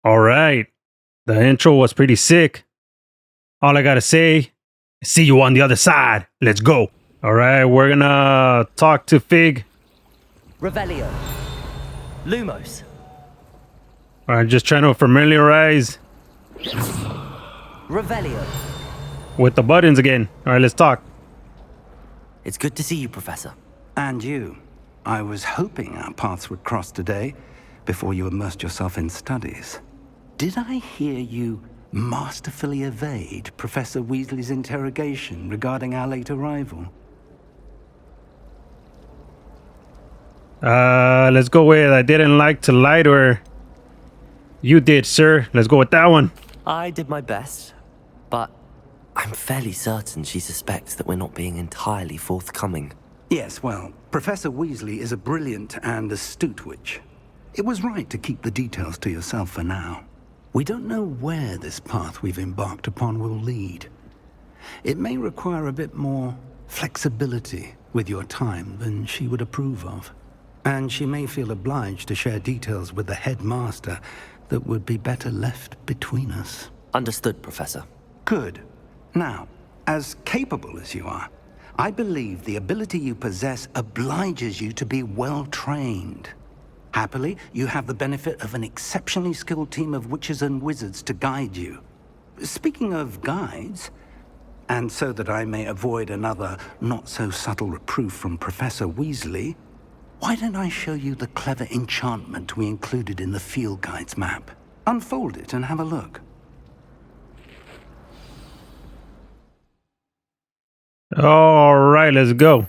All right. The intro was pretty sick. All I gotta say, see you on the other side. Let's go. All right, we're gonna talk to Fig. Revelio. Lumos. All right, just trying to familiarize Revelio. with the buttons again. All right, let's talk. It's good to see you, Professor. And you. I was hoping our paths would cross today before you immersed yourself in studies. Did I hear you masterfully evade Professor Weasley's interrogation regarding our late arrival? Let's go with I didn't like to lie to her. You did, sir. Let's go with that one. I did my best, but I'm fairly certain she suspects that we're not being entirely forthcoming. Yes, well, Professor Weasley is a brilliant and astute witch. It was right to keep the details to yourself for now. We don't know where this path we've embarked upon will lead. It may require a bit more flexibility with your time than she would approve of. And she may feel obliged to share details with the headmaster that would be better left between us. Understood, Professor. Good. Now, as capable as you are, I believe the ability you possess obliges you to be well-trained. Happily, you have the benefit of an exceptionally skilled team of witches and wizards to guide you. Speaking of guides, and so that I may avoid another not-so-subtle reproof from Professor Weasley, why don't I show you the clever enchantment we included in the field guide's map? Unfold it and have a look. All right, let's go.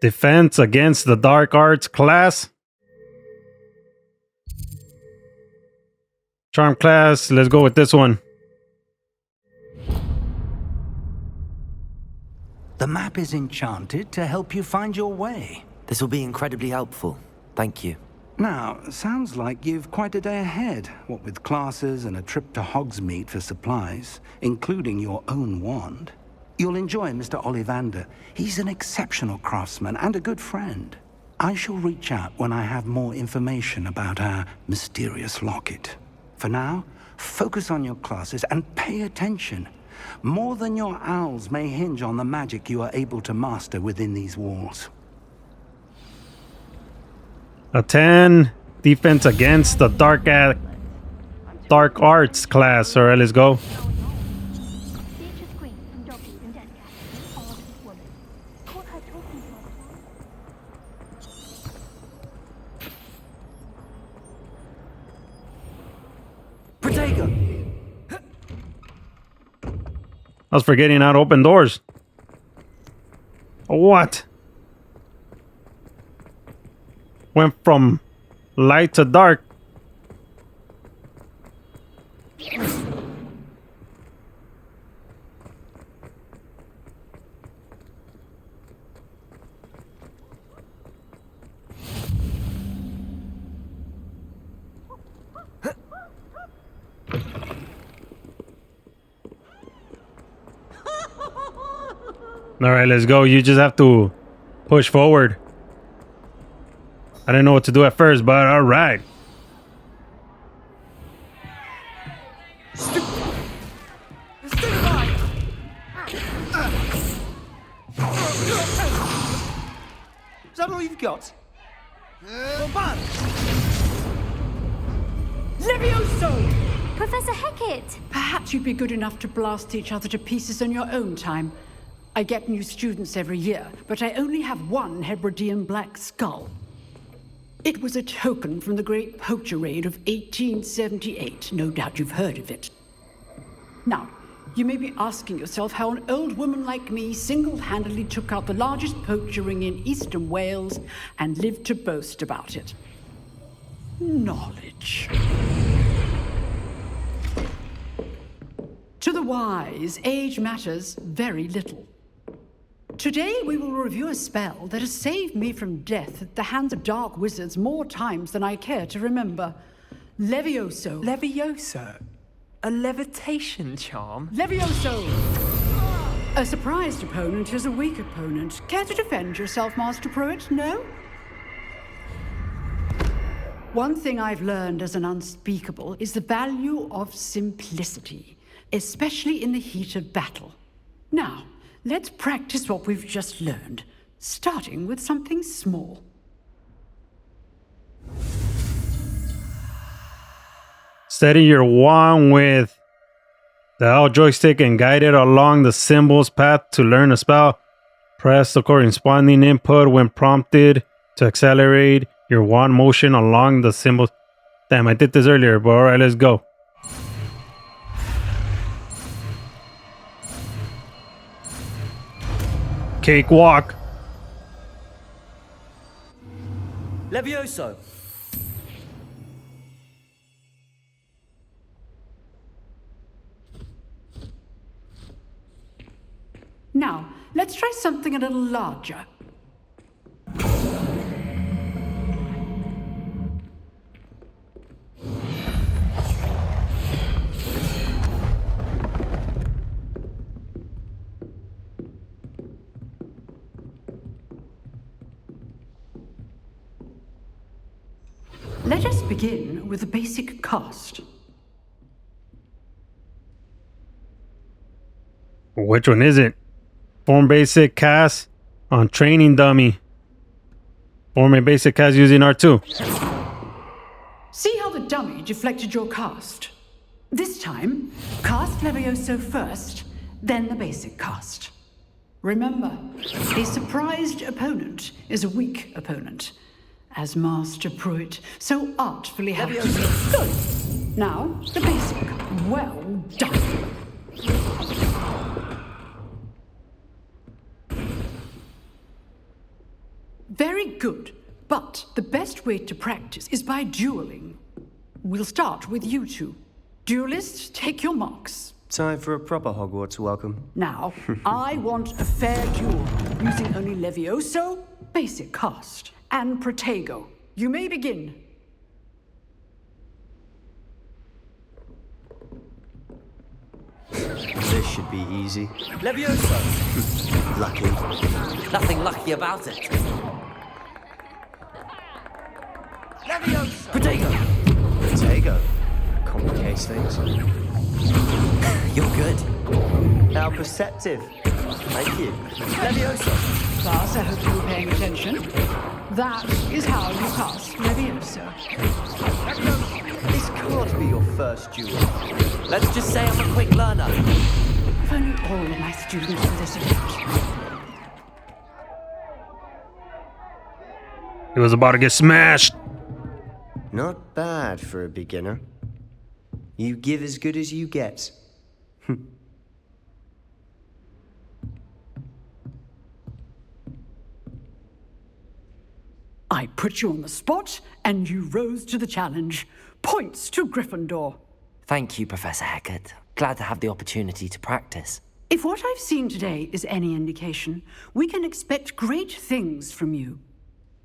Defense against the dark arts class. Charm class, let's go with this one. The map is enchanted to help you find your way. This will be incredibly helpful. Thank you. Now, sounds like you've quite a day ahead, what with classes and a trip to Hogsmeade for supplies, including your own wand. You'll enjoy Mr. Ollivander. He's an exceptional craftsman and a good friend. I shall reach out when I have more information about our mysterious locket. For now, focus on your classes and pay attention. More than your owls may hinge on the magic you are able to master within these walls. A 10 defense against the dark arts class. All right, let's go. I was forgetting how to open doors. What? Went from light to dark. All right, let's go. You just have to push forward. I didn't know what to do at first, but all right. Is that all you've got? Levioso! Professor Hecat! Perhaps you'd be good enough to blast each other to pieces on your own time. I get new students every year, but I only have one Hebridean black skull. It was a token from the Great Poacher Raid of 1878. No doubt you've heard of it. Now, you may be asking yourself how an old woman like me single-handedly took out the largest poacher ring in eastern Wales and lived to boast about it. Knowledge. To the wise, age matters very little. Today we will review a spell that has saved me from death at the hands of dark wizards more times than I care to remember. Levioso. Levioso? A levitation charm? Levioso! A surprised opponent is a weak opponent. Care to defend yourself, Master Pruitt? No? One thing I've learned as an unspeakable is the value of simplicity, especially in the heat of battle. Now, let's practice what we've just learned, starting with something small. Steady your wand with the L joystick and guide it along the symbol's path to learn a spell. Press the corresponding input when prompted to accelerate your wand motion along the symbol. Damn, I did this earlier, but alright, let's go. Cakewalk. Levioso! Now, let's try something a little larger. Let us begin with a basic cast. Which one is it? Form basic cast on training dummy. Form a basic cast using R2. See how the dummy deflected your cast? This time, cast Levioso first, then the basic cast. Remember, a surprised opponent is a weak opponent, as Master Pruitt so artfully has. Good. Now, the basic. Well done. Very good, but the best way to practice is by dueling. We'll start with you two. Duelists, take your marks. Time for a proper Hogwarts welcome. Now, I want a fair duel, using only Levioso, basic cast, and Protego. You may begin. This should be easy. Levioso! Lucky. Nothing lucky about it. Levioso! Protego! Protego. Complicates things. You're good. How perceptive. Thank you. Levioso! Class, I hope you were paying attention. That is how you cast Levioso. This can't be your first duel. Let's just say I'm a quick learner. If only all of my students were this adept. He was about to get smashed. Not bad for a beginner. You give as good as you get. I put you on the spot, and you rose to the challenge. Points to Gryffindor. Thank you, Professor Hecat. Glad to have the opportunity to practice. If what I've seen today is any indication, we can expect great things from you.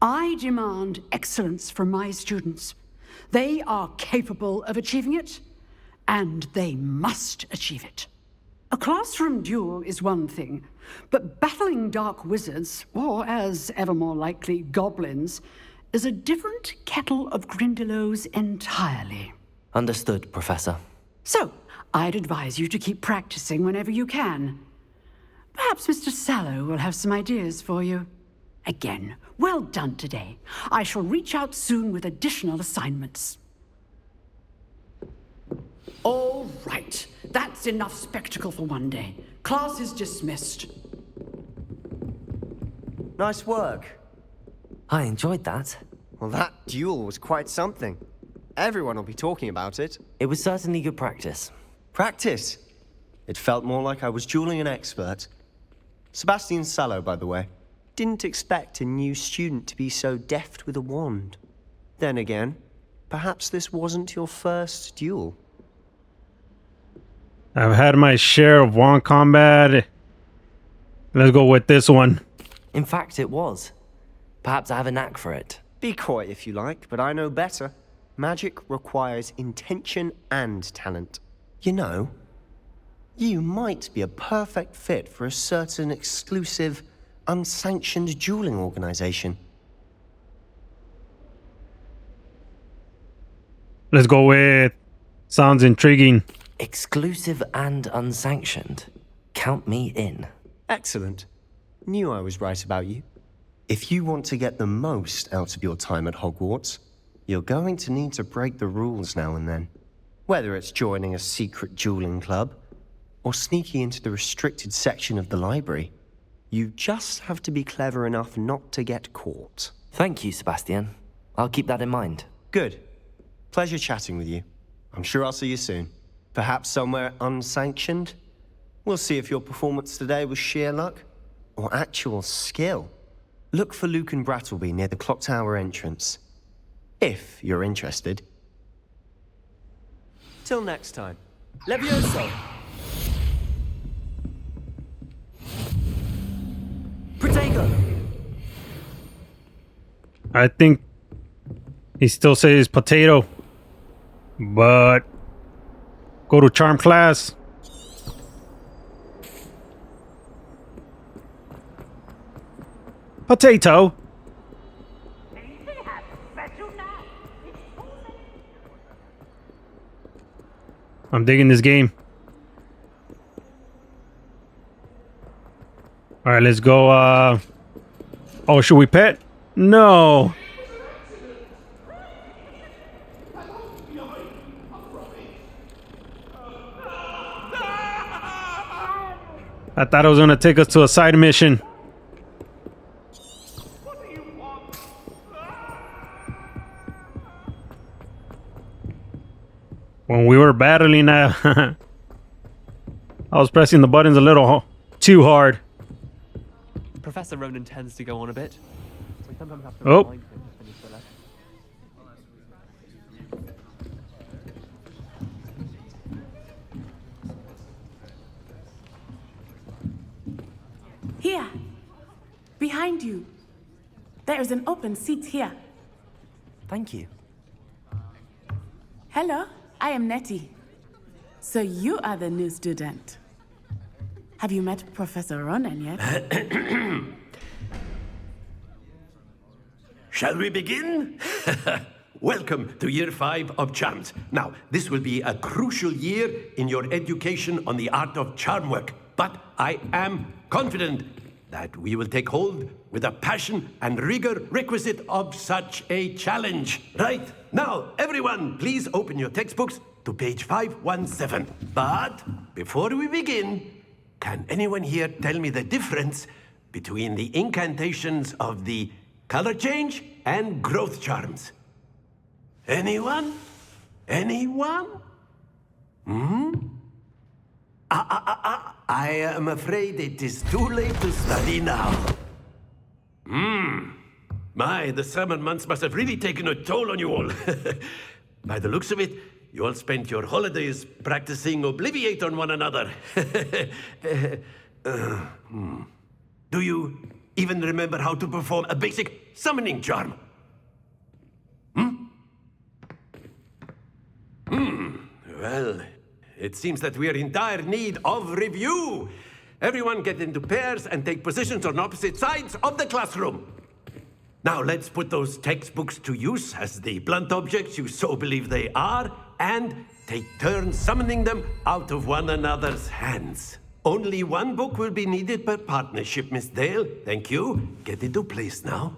I demand excellence from my students. They are capable of achieving it, and they must achieve it. A classroom duel is one thing, but battling dark wizards, or as ever more likely, goblins, is a different kettle of Grindylows entirely. Understood, Professor. So, I'd advise you to keep practicing whenever you can. Perhaps Mr. Sallow will have some ideas for you. Again, well done today. I shall reach out soon with additional assignments. All right. That's enough spectacle for one day. Class is dismissed. Nice work. I enjoyed that. Well, that duel was quite something. Everyone will be talking about it. It was certainly good practice. Practice. It felt more like I was dueling an expert. Sebastian Sallow, by the way. Didn't expect a new student to be so deft with a wand. Then again, perhaps this wasn't your first duel. I've had my share of wand combat Let's go with this one. In fact, it was. Perhaps I have a knack for it. Be coy if you like, but I know better. Magic requires intention and talent. You know, you might be a perfect fit for a certain exclusive, unsanctioned dueling organization. Let's go with sounds intriguing. Exclusive and unsanctioned. Count me in. Excellent. Knew I was right about you. If you want to get the most out of your time at Hogwarts, you're going to need to break the rules now and then. Whether it's joining a secret dueling club, or sneaking into the restricted section of the library, you just have to be clever enough not to get caught. Thank you, Sebastian. I'll keep that in mind. Good. Pleasure chatting with you. I'm sure I'll see you soon. Perhaps somewhere unsanctioned? We'll see if your performance today was sheer luck or actual skill. Look for Luke and Brattleby near the clock tower entrance. If you're interested. Till next time. Levioso! Protego! I think he still says potato. But go to charm class. Potato. I'm digging this game. All right, let's go. Oh, should we pet? No. I thought it was gonna take us to a side mission. When we were battling, I was pressing the buttons a little too hard. Professor Ronan tends to go on a bit. We sometimes have to Oh. remind him to finish the lesson. Here, behind you. There is an open seat here. Thank you. Hello, I am Nettie. So you are the new student. Have you met Professor Ronan yet? Shall we begin? Welcome to Year 5 of Charms. Now, this will be a crucial year in your education on the art of charm work, but I am confident that we will take hold with the passion and rigor requisite of such a challenge. Right, now, everyone, please open your textbooks to page 517. But before we begin, can anyone here tell me the difference between the incantations of the color change and growth charms? Anyone? Anyone? I am afraid it is too late to study now. My, the summer months must have really taken a toll on you all. By the looks of it, you all spent your holidays practicing Obliviate on one another. Do you even remember how to perform a basic summoning charm? Well, it seems that we are in dire need of review. Everyone get into pairs and take positions on opposite sides of the classroom. Now let's put those textbooks to use as the blunt objects you so believe they are, and take turns summoning them out of one another's hands. Only one book will be needed per partnership, Miss Dale. Thank you. Get into place now.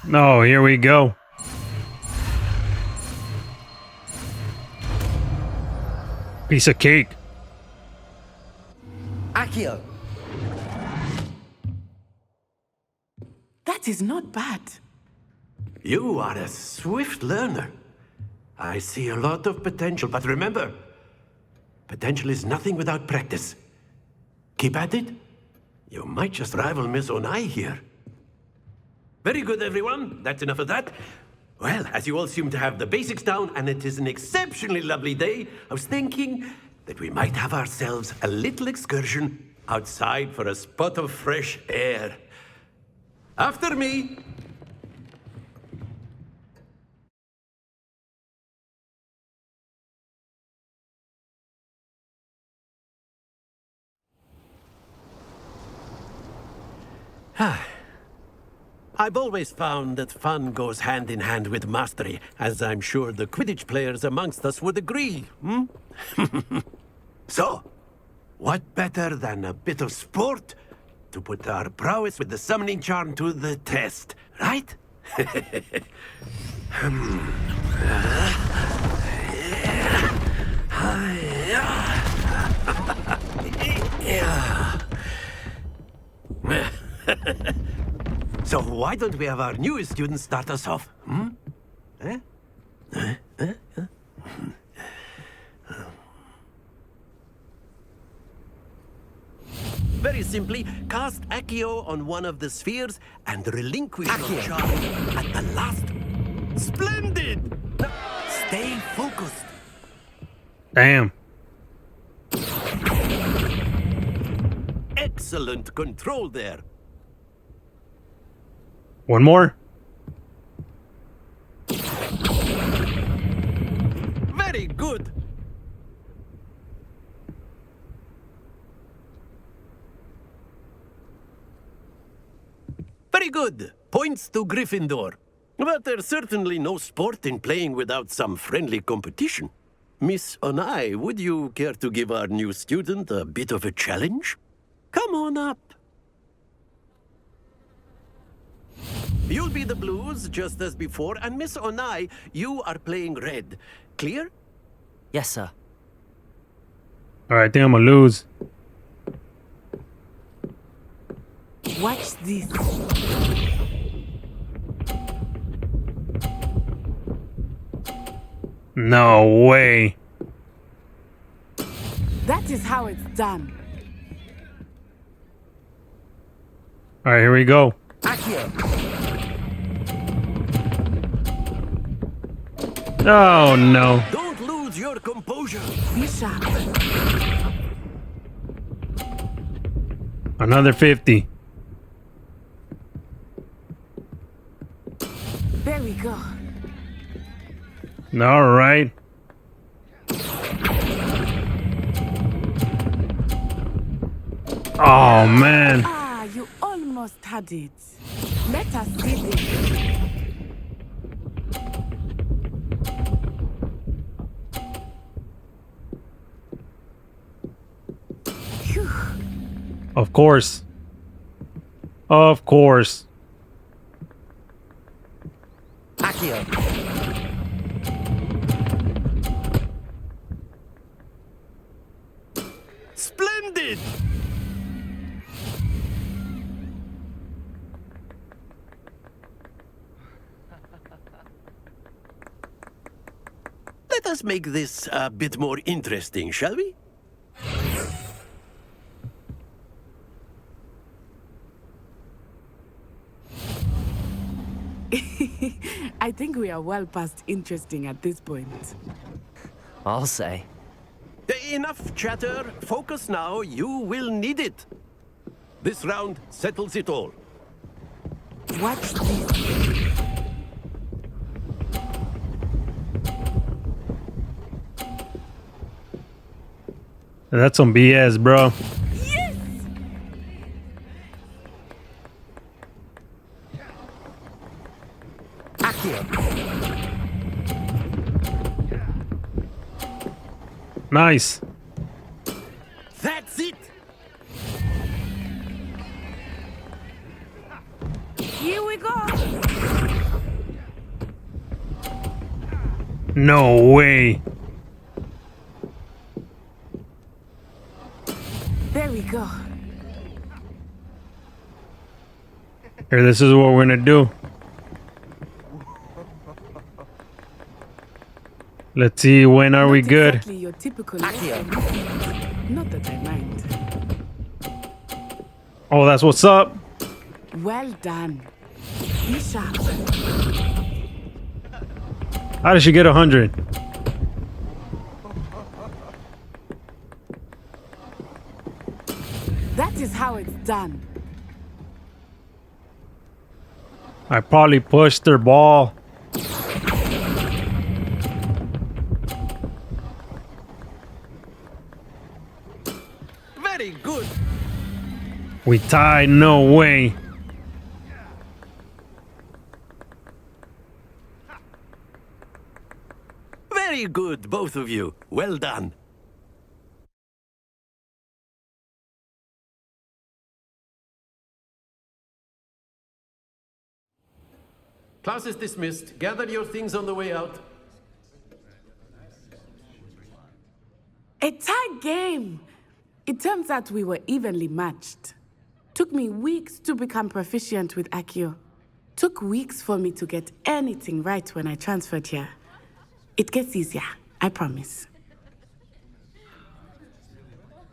No, here we go. Piece of cake. Accio! That is not bad. You are a swift learner. I see a lot of potential, but remember, potential is nothing without practice. Keep at it. You might just rival Miss Onai here. Very good, everyone. That's enough of that. Well, as you all seem to have the basics down, and it is an exceptionally lovely day, I was thinking that we might have ourselves a little excursion outside for a spot of fresh air. After me. I've always found that fun goes hand in hand with mastery, as I'm sure the Quidditch players amongst us would agree, So, what better than a bit of sport to put our prowess with the summoning charm to the test, right? So why don't we have our newest student start us off? Very simply, cast Accio on one of the spheres and relinquish your charge at the last. Splendid! Now, stay focused. Damn. Excellent control there. One more. Very good. Very good. Points to Gryffindor. But there's certainly no sport in playing without some friendly competition. Miss Onai, would you care to give our new student a bit of a challenge? Come on up. You'll be the blues, just as before, and Miss Onai, you are playing red. Clear? Yes, sir. All right, I think I'm gonna lose. Watch this. No way. That is how it's done. All right, here we go. Oh no. Don't lose your composure. Be sharp. Another 50. There we go. All right. Oh man. Ah, you almost had it. Let us see this. Phew. Of course. Of course. Splendid! Let us make this a bit more interesting, shall we? I think we are well past interesting at this point. I'll say. Enough chatter. Focus now. You will need it. This round settles it all. Watch this. That's some BS, bro. Yes! Nice. That's it. Here we go. No way. There we go. Here, this is what we're gonna do. Let's see, when are we good? Exactly your typical lesson. Not that I mind. Oh, that's what's up. Well done. Be sharp. How did she get 100? That is how it's done. I probably pushed her ball. Very good. We tied, no way. Very good, both of you. Well done. Class is dismissed. Gather your things on the way out. A tight game. It turns out we were evenly matched. Took me weeks to become proficient with Accio. Took weeks for me to get anything right when I transferred here. It gets easier, I promise.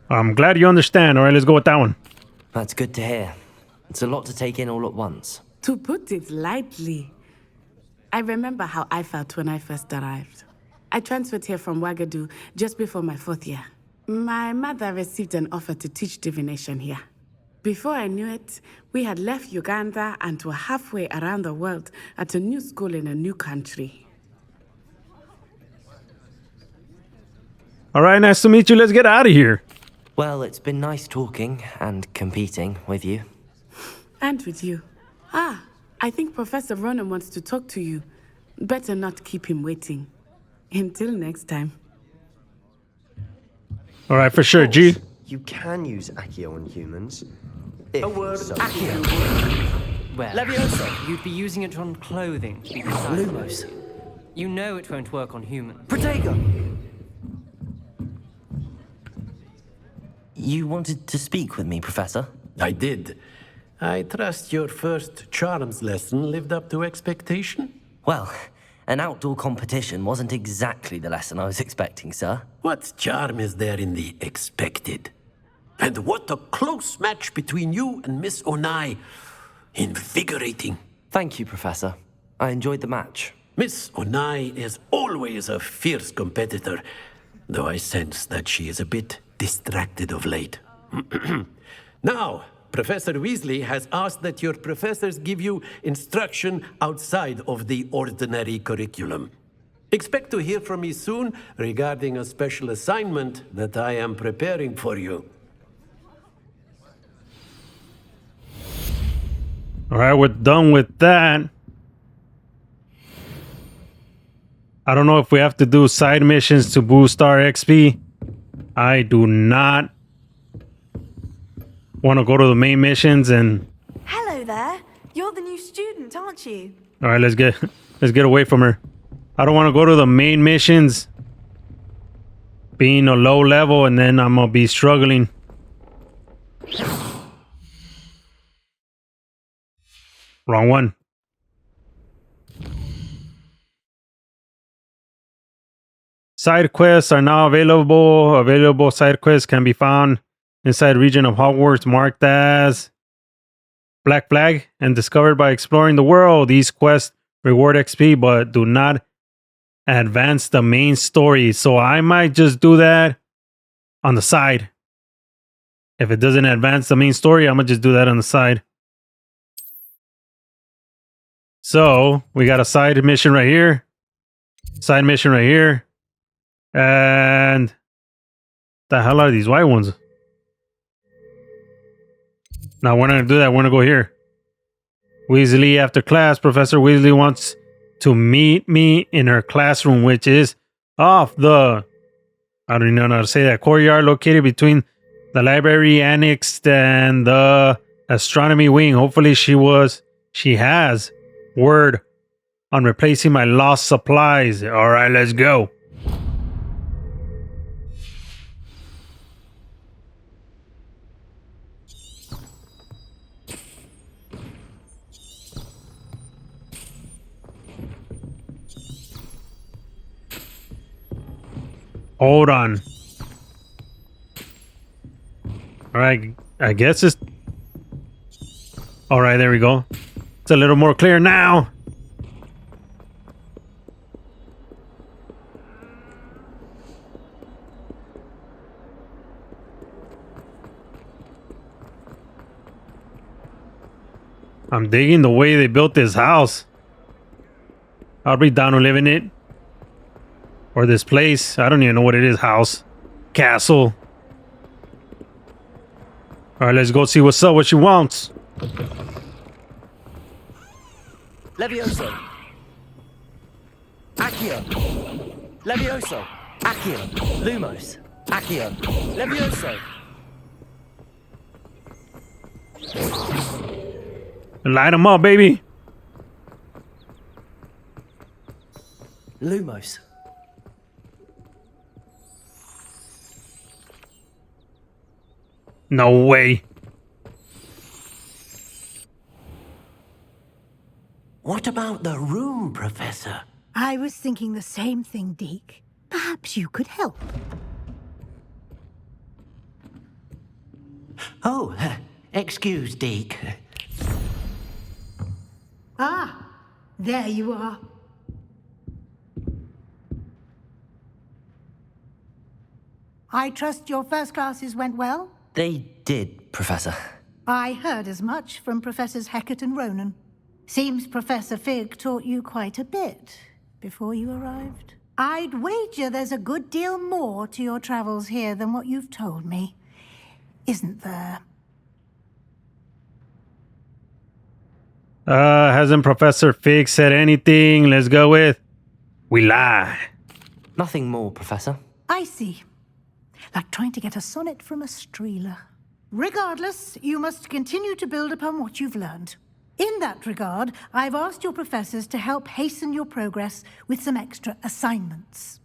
I'm glad you understand. All right, let's go with that one. That's good to hear. It's a lot to take in all at once. To put it lightly, I remember how I felt when I first arrived. I transferred here from Ouagadougou just before my 4th year. My mother received an offer to teach divination here. Before I knew it, we had left Uganda and were halfway around the world at a new school in a new country. All right, nice to meet you. Let's get out of here. Well, it's been nice talking and competing with you. And with you. I think Professor Ronan wants to talk to you. Better not keep him waiting. Until next time. All right, for sure, G. You can use Accio on humans. A word. Well, Levioso. you'd be using it on clothing, to be precise. Lumos. You know it won't work on humans. Protego! You wanted to speak with me, Professor? I did. I trust your first charms lesson lived up to expectation? Well, an outdoor competition wasn't exactly the lesson I was expecting, sir. What charm is there in the expected? And what a close match between you and Miss Onai. Invigorating. Thank you, Professor. I enjoyed the match. Miss Onai is always a fierce competitor, though I sense that she is a bit distracted of late. Now, Professor Weasley has asked that your professors give you instruction outside of the ordinary curriculum. Expect to hear from me soon regarding a special assignment that I am preparing for you. All right, we're done with that. I don't know if we have to do side missions to boost our XP. I do not want to go to the main missions and... Hello there. You're the new student, aren't you? All right, let's get away from her. I don't want to go to the main missions being a low level and then I'm going to be struggling. Wrong one. Side quests are now available. Available side quests can be found inside region of Hogwarts marked as Black Flag and discovered by exploring the world. These quests reward XP but do not advance the main story. So I might just do that on the side. If it doesn't advance the main story, I'm going to just do that on the side. So we got a side mission right here. Side mission right here. And the hell are these white ones? Now we're not gonna do that. We're gonna go here. Weasley after class. Professor Weasley wants to meet me in her classroom, which is off the... I don't even know how to say that. Courtyard located between the library annexed and the astronomy wing. Hopefully she has word on replacing my lost supplies. All right, let's go. Hold on. All right, I guess it's... All right, there we go. It's a little more clear now. I'm digging the way they built this house. I'll be down to live in it. Or this place. I don't even know what it is. House. Castle. Alright, let's go see what's up, what she wants. Levioso. Accio. Levioso. Accio. Lumos. Accio. Levioso. Light them up, baby. Lumos. No way. What about the room, Professor? I was thinking the same thing, Deke. Perhaps you could help. Oh, excuse, Deke. Ah, there you are. I trust your first classes went well? They did, Professor. I heard as much from Professors Hecat and Ronan. Seems Professor Fig taught you quite a bit before you arrived. I'd wager there's a good deal more to your travels here than what you've told me. Isn't there? Hasn't Professor Fig said anything? Let's go with... We lie. Nothing more, Professor. I see. Like trying to get a sonnet from a streeler. Regardless, you must continue to build upon what you've learned. In that regard, I've asked your professors to help hasten your progress with some extra assignments.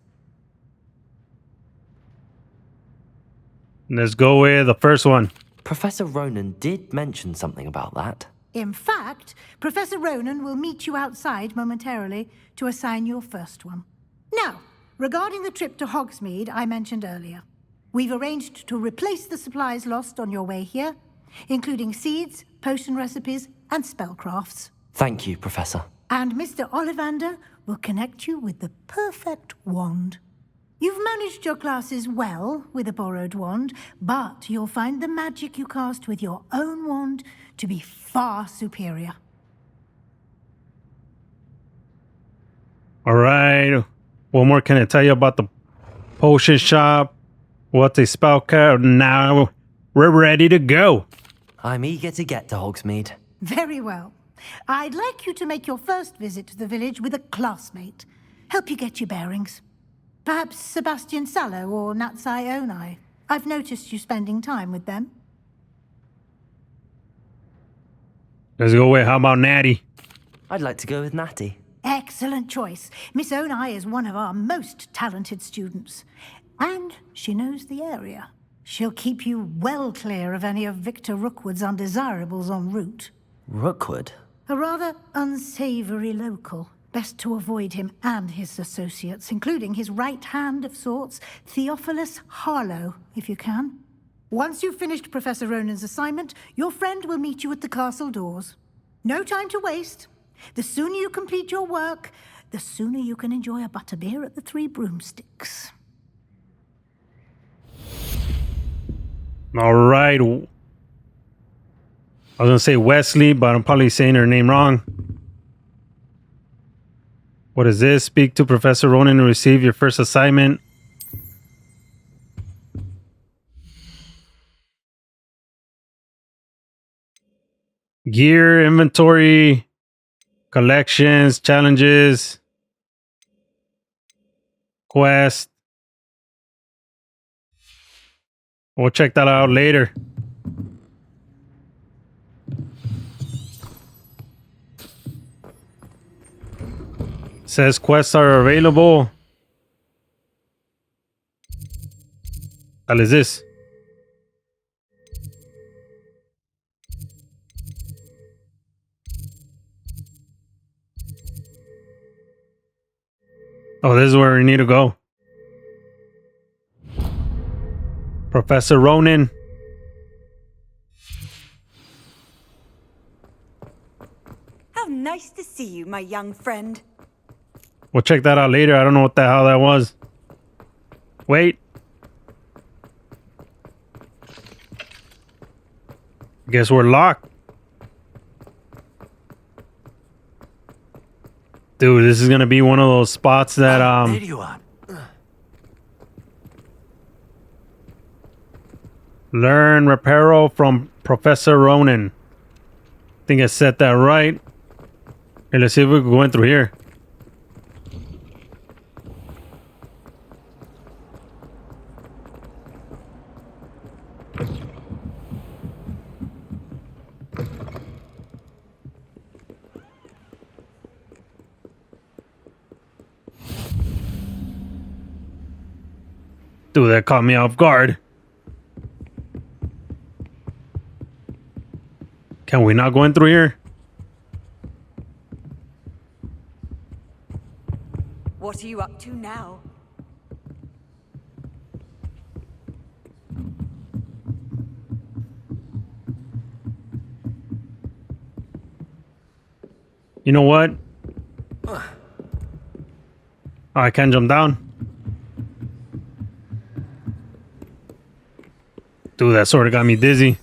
Let's go with the first one. Professor Ronan did mention something about that. In fact, Professor Ronan will meet you outside momentarily to assign your first one. Now, regarding the trip to Hogsmeade I mentioned earlier, we've arranged to replace the supplies lost on your way here, including seeds, potion recipes, and spellcrafts. Thank you, Professor. And Mr. Ollivander will connect you with the perfect wand. You've managed your classes well with a borrowed wand, but you'll find the magic you cast with your own wand to be far superior. All right. What more can I tell you about the potion shop? What's a spell card? Now we're ready to go. I'm eager to get to Hogsmeade. Very well. I'd like you to make your first visit to the village with a classmate. Help you get your bearings. Perhaps Sebastian Sallow or Natsai Onai. I've noticed you spending time with them. Let's go with, how about Natty? I'd like to go with Natty. Excellent choice. Miss Onai is one of our most talented students. And she knows the area. She'll keep you well clear of any of Victor Rookwood's undesirables en route. Rookwood? A rather unsavory local. Best to avoid him and his associates, including his right hand of sorts, Theophilus Harlow, if you can. Once you've finished Professor Ronan's assignment, your friend will meet you at the castle doors. No time to waste. The sooner you complete your work, the sooner you can enjoy a butterbeer at the Three Broomsticks. All right. I was going to say Wesley, but I'm probably saying her name wrong. What is this? Speak to Professor Ronan and receive your first assignment. Gear, inventory, collections, challenges, quest. We'll check that out later. Says quests are available. What is this? Oh, this is where we need to go. Professor Ronan. How nice to see you, my young friend. We'll check that out later. I don't know what the hell that was. Wait. Guess we're locked. Dude, this is gonna be one of those spots that There you are. learn Reparo from Professor Ronan. I think I said that right. Hey, let's see if we can go in through here. Dude, that caught me off guard. Can we not go in through here? What are you up to now? You know what? Oh, I can't jump down. Dude, that sort of got me dizzy.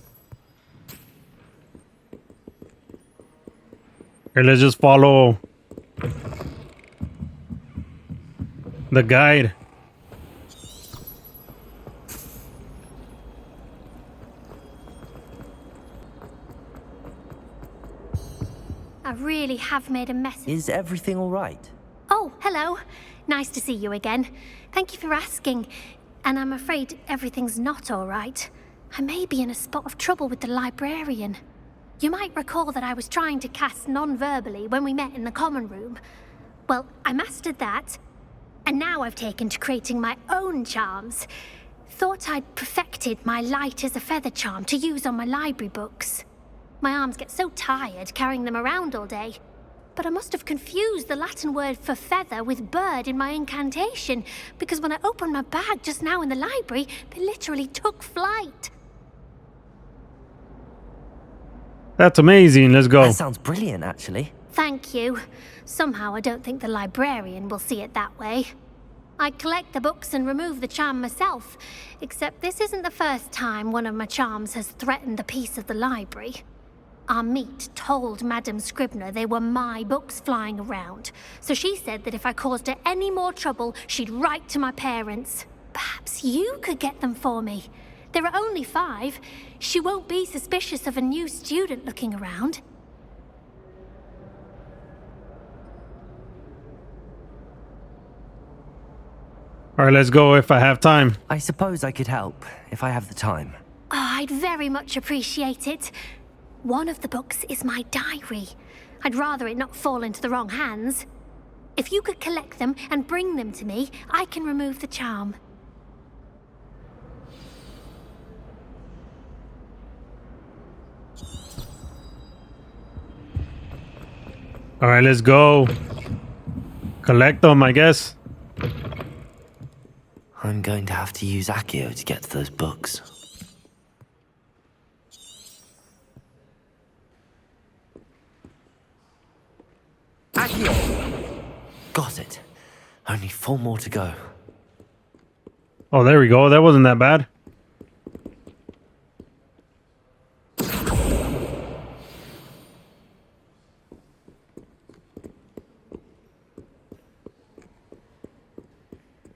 Here, let's just follow the guide. I really have made a mess. Is everything all right? Oh, hello. Nice to see you again. Thank you for asking. And I'm afraid everything's not all right. I may be in a spot of trouble with the librarian. You might recall that I was trying to cast non-verbally when we met in the common room. Well, I mastered that. And now I've taken to creating my own charms. Thought I'd perfected my light as a feather charm to use on my library books. My arms get so tired carrying them around all day. But I must have confused the Latin word for feather with bird in my incantation, because when I opened my bag just now in the library, they literally took flight. That's amazing. Let's go. That sounds brilliant, actually. Thank you. Somehow I don't think the librarian will see it that way. I collect the books and remove the charm myself, except this isn't the first time one of my charms has threatened the peace of the library. Our meet told Madame Scribner they were my books flying around, so she said that if I caused her any more trouble, she'd write to my parents. Perhaps you could get them for me. There are only 5. She won't be suspicious of a new student looking around. All right, let's go if I have time. I suppose I could help, if I have the time. Oh, I'd very much appreciate it. One of the books is my diary. I'd rather it not fall into the wrong hands. If you could collect them and bring them to me, I can remove the charm. All right, let's go. Collect them, I guess. I'm going to have to use Accio to get to those books. Accio! Got it. Only 4 more to go. Oh, there we go. That wasn't that bad.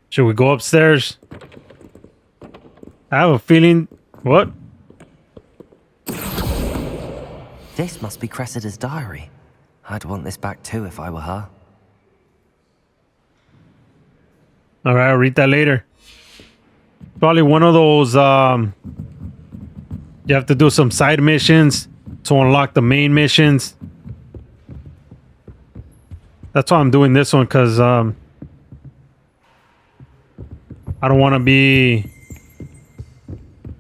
Should we go upstairs? I have a feeling... What? This must be Cressida's diary. I'd want this back too if I were her. All right, I'll read that later. Probably one of those... you have to do some side missions to unlock the main missions. That's why I'm doing this one, because... I don't want to be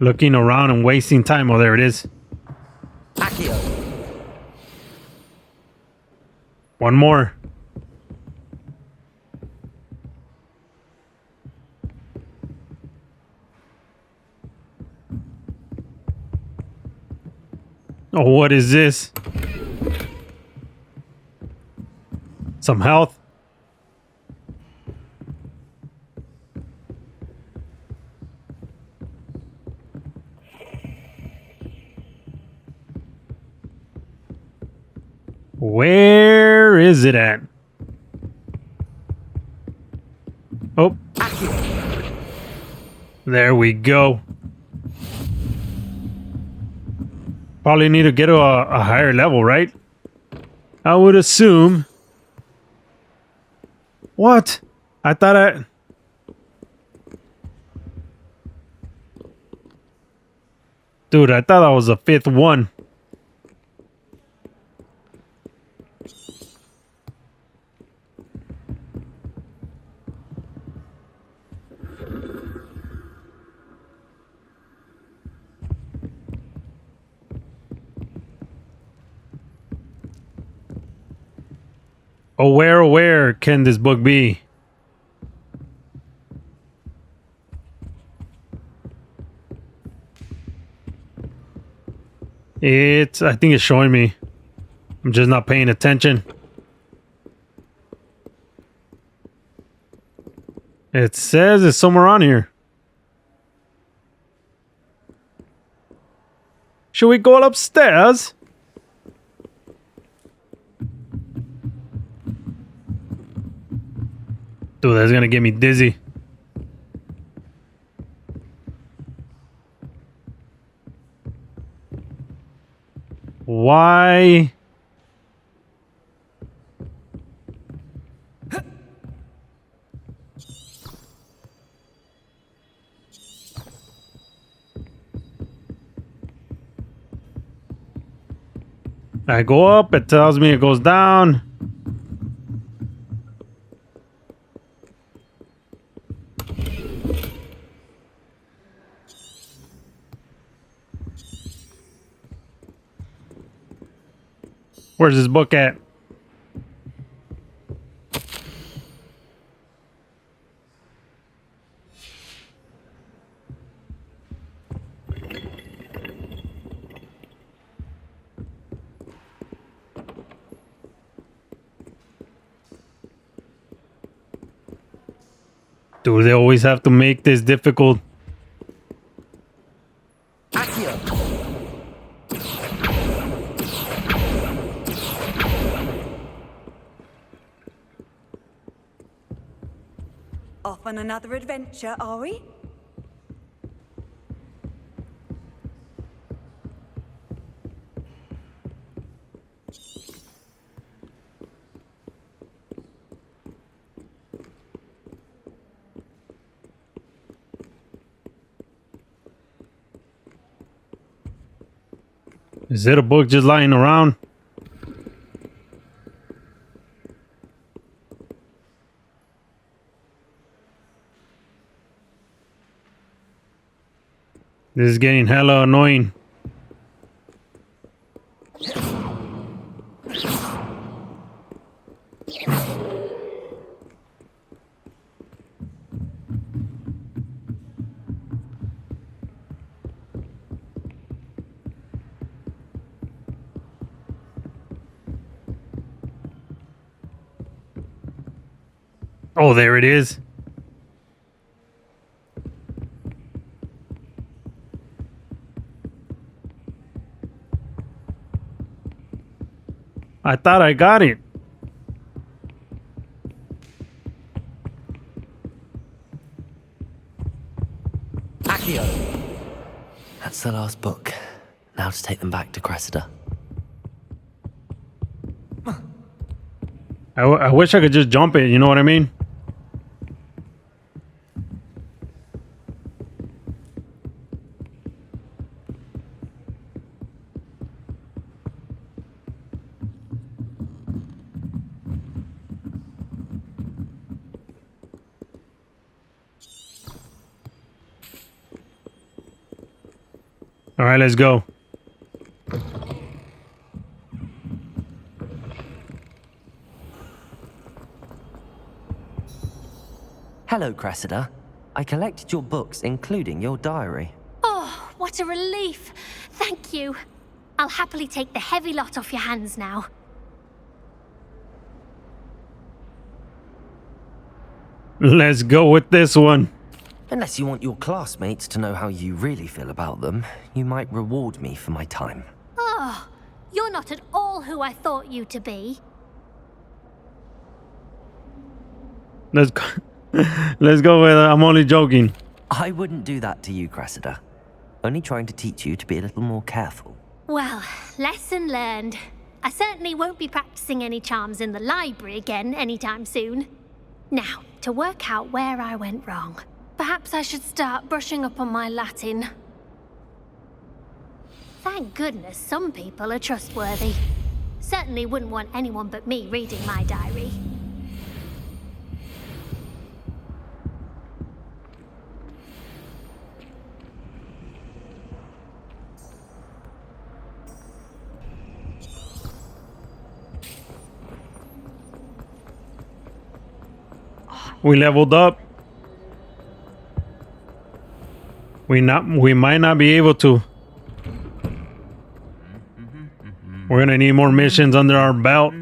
looking around and wasting time. Oh, there it is. Accio. One more. Oh, what is this? Some health. Where is it at? There we go. Probably need to get to a higher level, right? I would assume. What? I thought I... Dude, I thought that was the 5th one. Oh, where can this book be? I think it's showing me. I'm just not paying attention. It says it's somewhere on here. Should we go upstairs? Dude, that's gonna get me dizzy. Why? I go up, it tells me it goes down. Where's this book at? Dude, they always have to make this difficult. Off on another adventure, are we? Is it a book just lying around? This is getting hella annoying. Oh, there it is. I thought I got it. That's the last book. Now to take them back to Cressida. I wish I could just jump it, you know what I mean? All right, let's go. Hello, Cressida. I collected your books, including your diary. Oh, what a relief. Thank you. I'll happily take the heavy lot off your hands now. Let's go with this one. Unless you want your classmates to know how you really feel about them, you might reward me for my time. Oh, you're not at all who I thought you to be. Let's go. Let's go with I'm only joking. I wouldn't do that to you, Cressida. Only trying to teach you to be a little more careful. Well, lesson learned. I certainly won't be practicing any charms in the library again anytime soon. Now, to work out where I went wrong. Perhaps I should start brushing up on my Latin. Thank goodness some people are trustworthy. Certainly wouldn't want anyone but me reading my diary. We leveled up. We might not be able to. We're gonna need more missions under our belt.